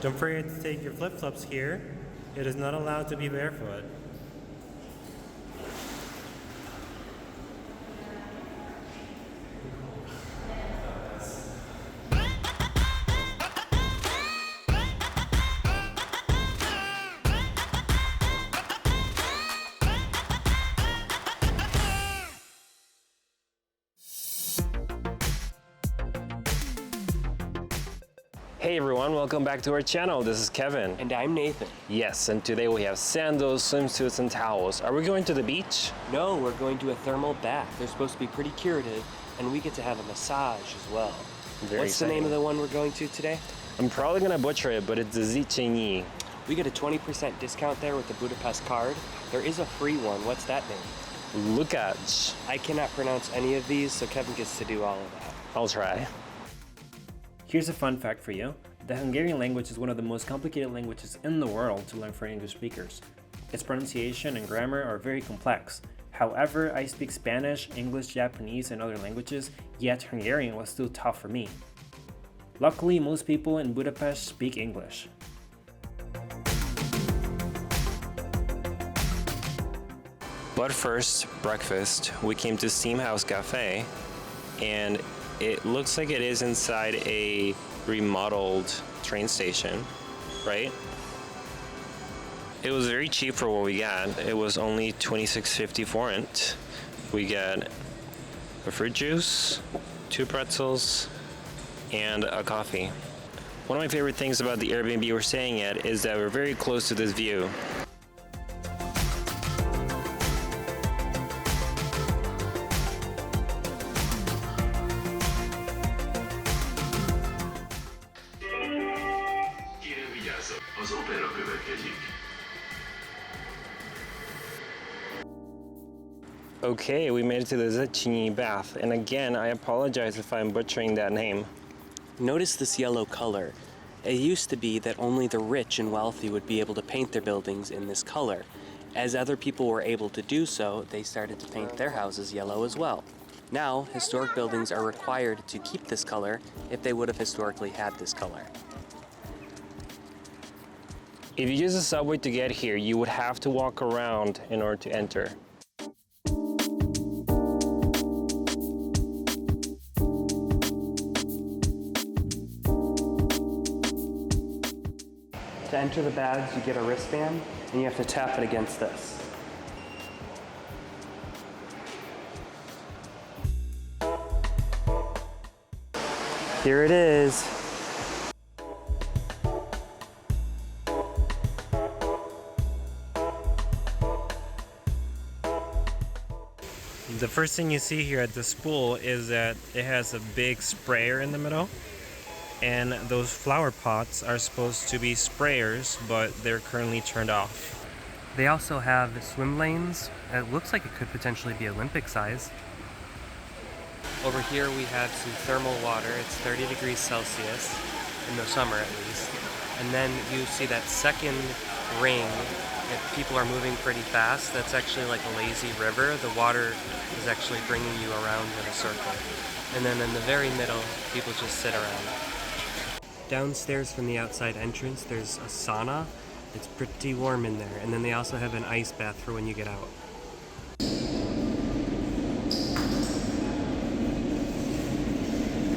Don't forget to take your flip-flops here. It is not allowed to be barefoot. Hey everyone, welcome back to our channel. This is Kevin. And I'm Nathan. Yes, and today we have sandals, swimsuits, and towels. Are we going to the beach? No, we're going to a thermal bath. They're supposed to be pretty curative, and we get to have a massage as well. Very What's exciting. the name of the one we're going to today? I'm probably gonna butcher it, but it's the Zichenyi. We get a 20% discount there with the Budapest card. There is a free one. What's that name? Lukács. I cannot pronounce any of these, so Kevin gets to do all of that. I'll try. Here's a fun fact for you. The Hungarian language is one of the most complicated languages in the world to learn for English speakers. Its pronunciation and grammar are very complex. However, I speak Spanish, English, Japanese, and other languages, yet Hungarian was still tough for me. Luckily, most people in Budapest speak English. But first, breakfast. We came to Steam House Cafe, and it looks like it is inside a remodeled train station, right? It was very cheap for what we got. It was only 26.50 forint. We got a fruit juice, 2 pretzels, and a coffee. One of my favorite things about the Airbnb we're staying at is that we're very close to this view. Okay, we made it to the Zichenyi bath, and again, I apologize if I'm butchering that name. Notice this yellow color. It used to be that only the rich and wealthy would be able to paint their buildings in this color. As other people were able to do so, they started to paint their houses yellow as well. Now, historic buildings are required to keep this color if they would have historically had this color. If you use the subway to get here, you would have to walk around in order to enter. To enter the baths, you get a wristband, and you have to tap it against this. Here it is. The first thing you see here at this pool is that it has a big sprayer in the middle. And those flower pots are supposed to be sprayers, but they're currently turned off. They also have swim lanes. It looks like it could potentially be Olympic size. Over here we have some thermal water. It's 30 degrees Celsius, in the summer at least. And then you see that second ring. If people are moving pretty fast, that's actually like a lazy river. The water is actually bringing you around in a circle. And then in the very middle, people just sit around. Downstairs from the outside entrance, there's a sauna. It's pretty warm in there. And then they also have an ice bath for when you get out.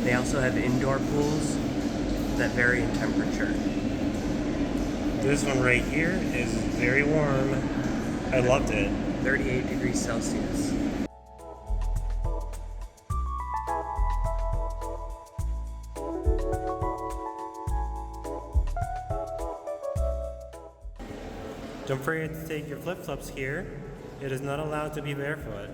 They also have indoor pools that vary in temperature. This one right here is very warm. I loved it. 38 degrees Celsius. Don't forget to take your flip-flops here. It is not allowed to be barefoot.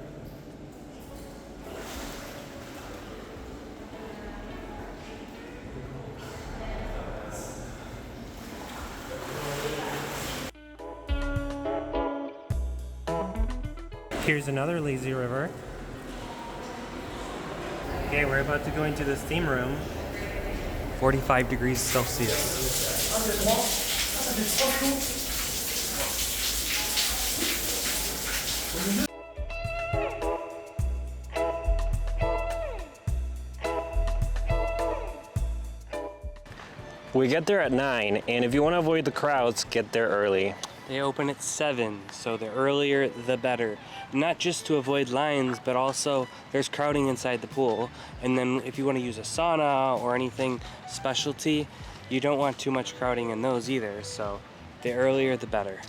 Here's another lazy river. Okay, we're about to go into the steam room. 45 degrees Celsius. We get there at 9, and if you want to avoid the crowds, get there early. They open at 7, so the earlier the better. Not just to avoid lines, but also there's crowding inside the pool. And then if you want to use a sauna or anything specialty, you don't want too much crowding in those either. So the earlier the better.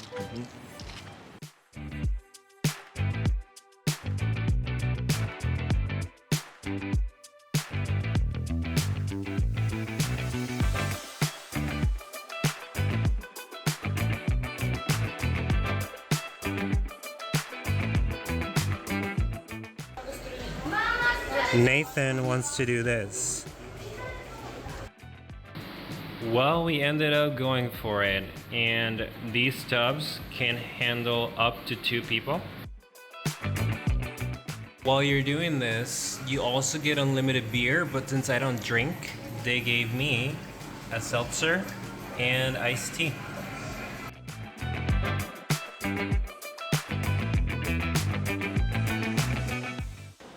Nathan wants to do this. Well, we ended up going for it, and these tubs can handle up to 2 people. While you're doing this, you also get unlimited beer, but since I don't drink, they gave me a seltzer and iced tea.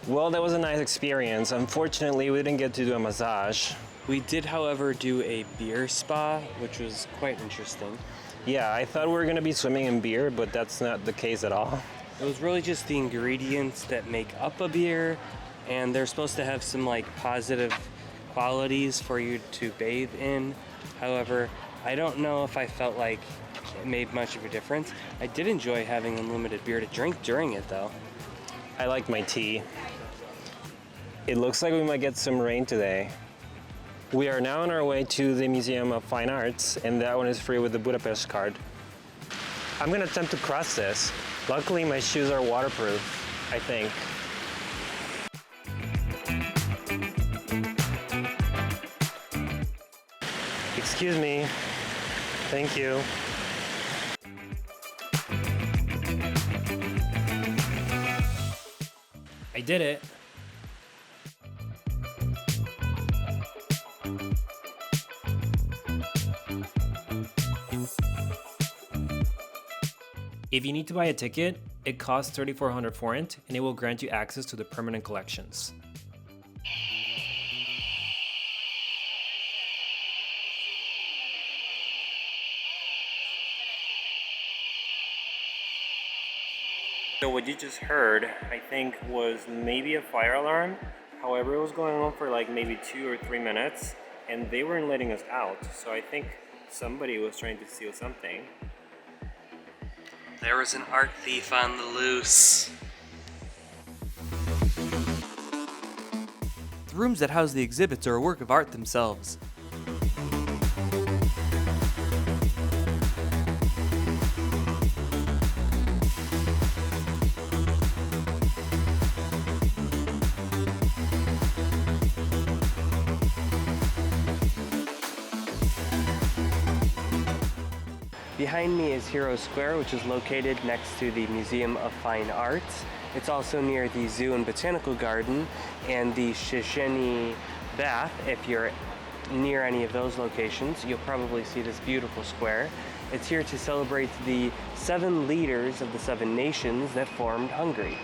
Well, that was a nice experience. Unfortunately, we didn't get to do a massage. We did, however, do a beer spa, which was quite interesting. Yeah, I thought we were going to be swimming in beer, but that's not the case at all. It was really just the ingredients that make up a beer, and they're supposed to have some like positive qualities for you to bathe in. However, I don't know if I felt like it made much of a difference. I did enjoy having unlimited beer to drink during it, though. I like my tea. It looks like we might get some rain today. We are now on our way to the Museum of Fine Arts, and that one is free with the Budapest card. I'm gonna attempt to cross this. Luckily, my shoes are waterproof, I think. Excuse me. Thank you. I did it. If you need to buy a ticket, it costs 3,400 forint, and it will grant you access to the permanent collections. So what you just heard, I think, was maybe a fire alarm. However, it was going on for like maybe 2 or 3 minutes, and they weren't letting us out. So I think somebody was trying to steal something. There was an art thief on the loose. The rooms that house the exhibits are a work of art themselves. Behind me is Hero Square, which is located next to the Museum of Fine Arts. It's also near the Zoo and Botanical Garden and the Széchenyi Bath. If you're near any of those locations, you'll probably see this beautiful square. It's here to celebrate the 7 leaders of the 7 nations that formed Hungary.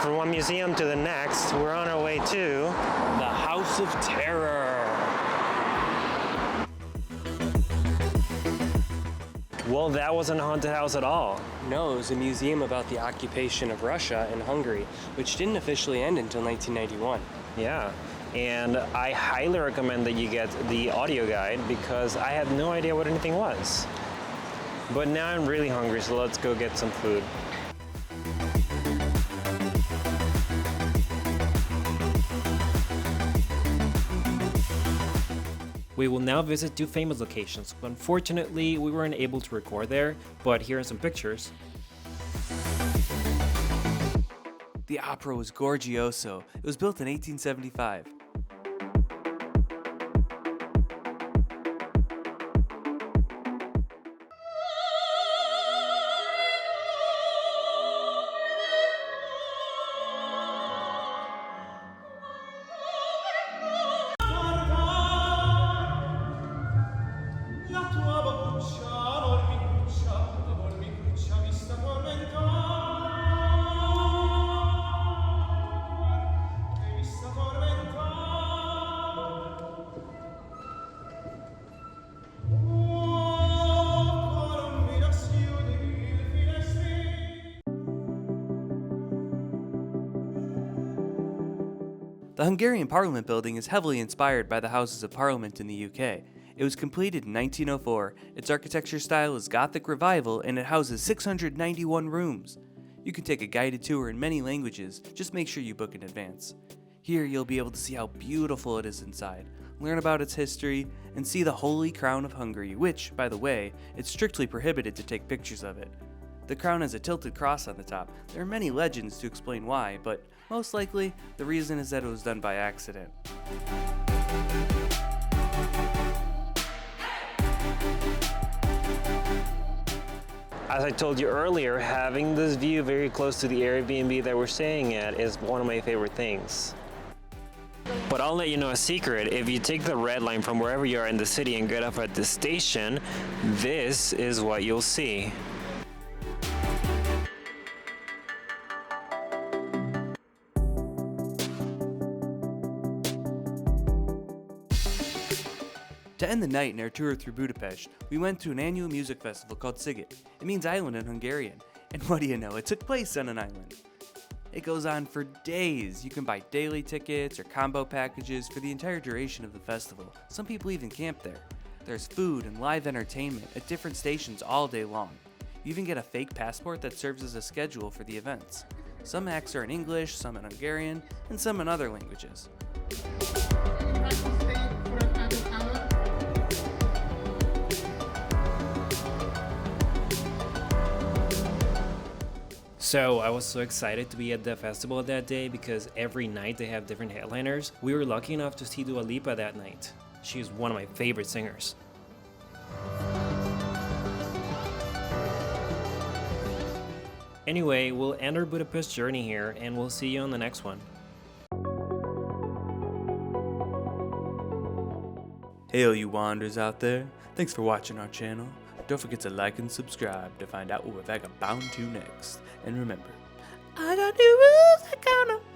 From one museum to the next, we're on our way to The House of Terror. Well, that wasn't a haunted house at all. No, it was a museum about the occupation of Russia and Hungary, which didn't officially end until 1991. Yeah, and I highly recommend that you get the audio guide because I had no idea what anything was. But now I'm really hungry, so let's go get some food. We will now visit 2 famous locations. Unfortunately, we weren't able to record there, but here are some pictures. The opera was gorgioso. It was built in 1875. La tua boccia, amor mi cuccia, vista tormenta. The Hungarian Parliament building is heavily inspired by the Houses of Parliament in the UK. It was completed in 1904. Its architecture style is Gothic Revival and it houses 691 rooms. You can take a guided tour in many languages, just make sure you book in advance. Here you'll be able to see how beautiful it is inside, learn about its history, and see the Holy Crown of Hungary, which, by the way, it's strictly prohibited to take pictures of it. The crown has a tilted cross on the top. There are many legends to explain why, but most likely, the reason is that it was done by accident. As I told you earlier, having this view very close to the Airbnb that we're staying at is one of my favorite things. But I'll let you know a secret. If you take the red line from wherever you are in the city and get off at the station, this is what you'll see. To end the night in our tour through Budapest, we went to an annual music festival called Sziget. It means island in Hungarian. And what do you know, it took place on an island. It goes on for days. You can buy daily tickets or combo packages for the entire duration of the festival. Some people even camp there. There's food and live entertainment at different stations all day long. You even get a fake passport that serves as a schedule for the events. Some acts are in English, some in Hungarian, and some in other languages. So I was so excited to be at the festival that day because every night they have different headliners. We were lucky enough to see Dua Lipa that night. She is one of my favorite singers. Anyway, we'll end our Budapest journey here and we'll see you on the next one. Hey all you wanderers out there, thanks for watching our channel. Don't forget to like and subscribe to find out what we're vagabond to next. And remember, I got new rules I count 'em.